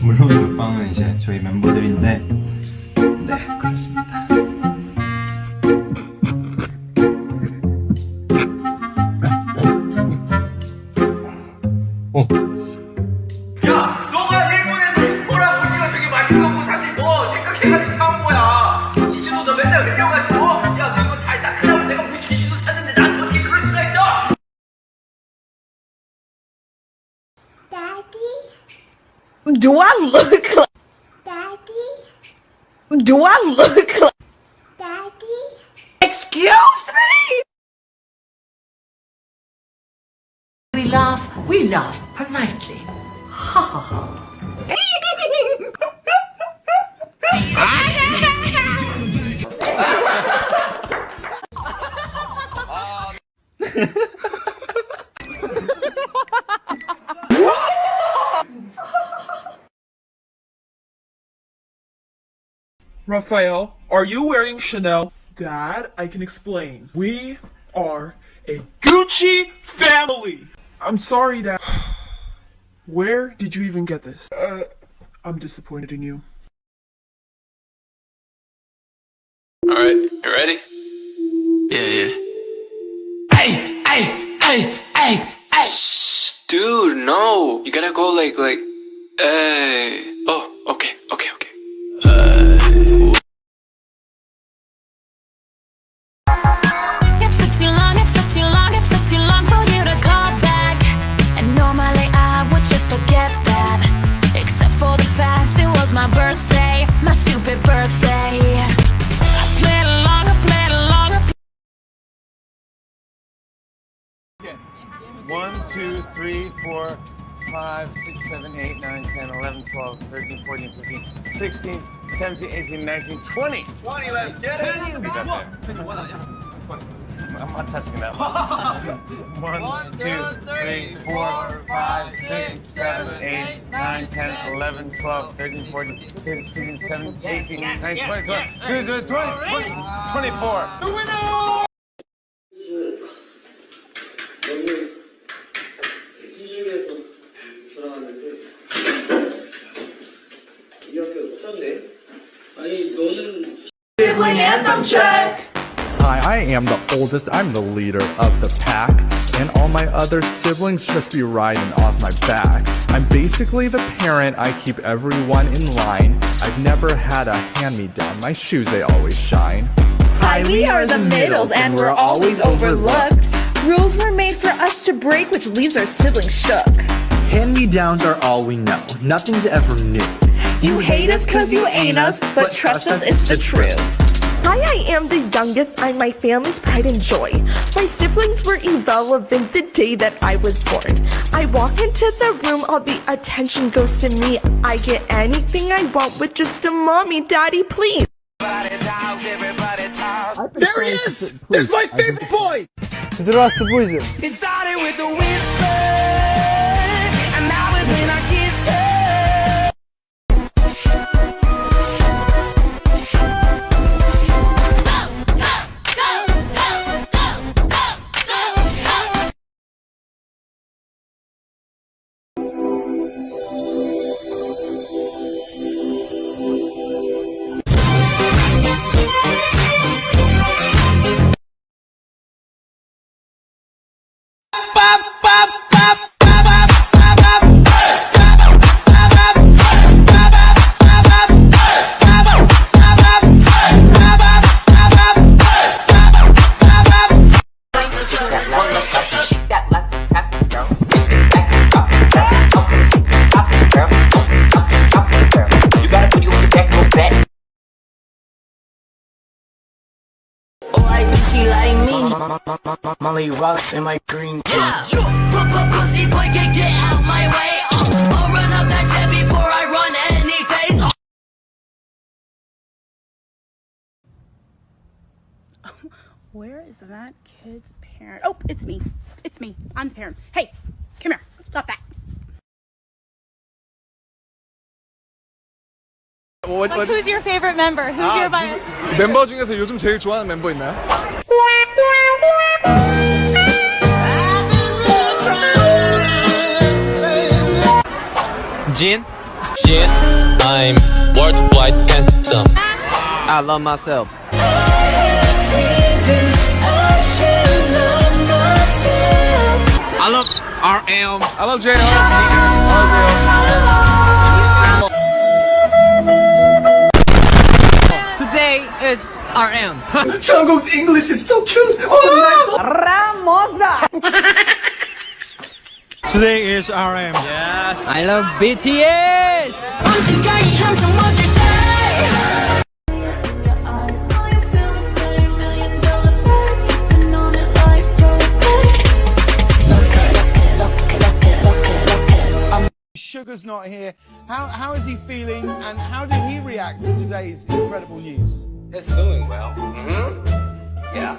물론 이 빵은 이제 저희 멤버들인데, 네, 그렇습니다. 야, 너가 일본에서 육포랑 오징어 되게 맛있는 거 사실 뭐 생각해가지고 사온 거야. 기시도 너 맨날 흘려가지고, 야, 너 이거 잘 닦으라고 내가 우리 기시도 샀는데 나한테 어떻게 그럴 수가 있어? Daddy? Do I look like Daddy? Do I look like Daddy? Excuse me? We laugh politely. Ha ha ha. Raphael, are you wearing Chanel? Dad, I can explain. We are a Gucci family! I'm sorry, Dad. Where did you even get this? I'm disappointed in you. Alright, you ready? Yeah. Hey! Shh, dude, no. You gotta go like, hey. Oh, okay. It took too long for you to call back. And normally I would just forget that. Except for the fact it was my birthday, my stupid birthday. I played along. 1, 2, 3, 4, 5, 6, 7, 8, 9, 10, 11, 12, 13, 14, 15, 16, 17, 18, 19, 20. 20, let's get it. We got there. I'm not touching that one. 1, 2, 3, 4, 5, 6, 7, 8, 9, 10, 11, 12, 13, 14, 15, 16, 17, 18, 19, 20, 24. The winner! Sibling anthem check! Hi, I am the oldest, I'm the leader of the pack, and all my other siblings just be riding off my back. I'm basically the parent, I keep everyone in line. I've never had a hand-me-down, my shoes they always shine. Hi, we are the middles and we're always overlooked. Rules were made for us to break, which leaves our siblings shook. Hand-me-downs are all we know, nothing's ever new. You hate us cause you ain't us, but trust us, it's the truth. Hi, I am the youngest, I'm my family's pride and joy. My siblings were irrelevant the day that I was born. I walk into the room, all the attention goes to me. I get anything I want with just a mommy, daddy, please. There he is! It's my favorite boy! It started with a whisper, and now it's when I kissed her. Molly rocks in my green tea. Pussy boy, get out my way. I'll run up that jet before I run any phase. Where is that kid's parent? Oh, it's me. It's me. I'm the parent. Hey, come here. Stop that. Like, who's your favorite member? Who's your bias? 멤버 중에서 요즘 제일 좋아하는 멤버 있나요? Jin, I'm worldwide handsome. I love myself. I love RM. I love JR. Today is RM. Jungkook's English is so cute. Oh, Today is RM. I love BTS. Sugar's not here. How is he feeling, and how did he react to today's incredible news? It's doing well. Yeah.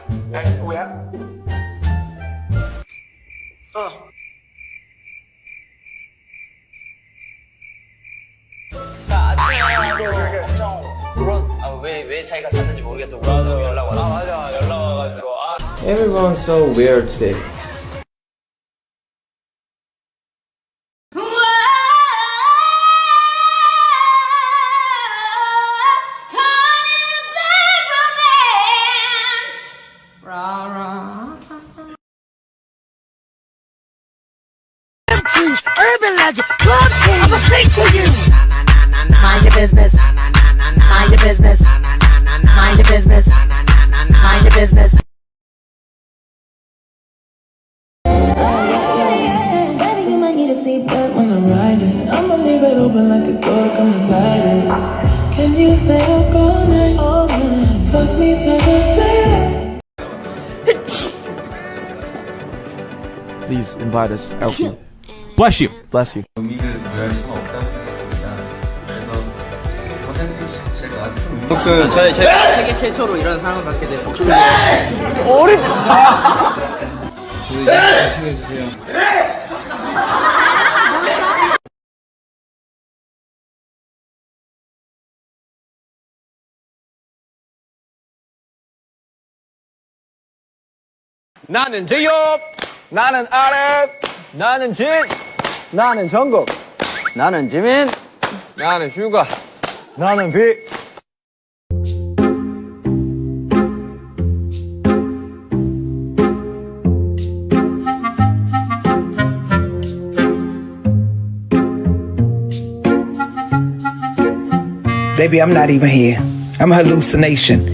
왜 자기가 잤는지 모르겠다고 연락 와서. 맞아. 연락 와가지고. Everyone's so weird today. Urban legend, club king, I'ma sing to you. Mind your business, mind your business, mind your business, mind your business. Baby, you might need a seatbelt when I'm riding. I'ma leave it open like a door, come inside it. Can you stay up all night? All night. Fuck me till the day. Please invite us. Help you. Bless you. Bless you. 의미를 부여할 수가 없다고 생각합니다. 그래서 퍼센티지 자체가 큰 저희 세계 최초로 이런 상을 받게 돼서 나는 제이홉, 나는 RM, 나는 진, 나는 정국, 나는 지민, 나는 슈가, 나는 비. Baby, I'm not even here. I'm a hallucination.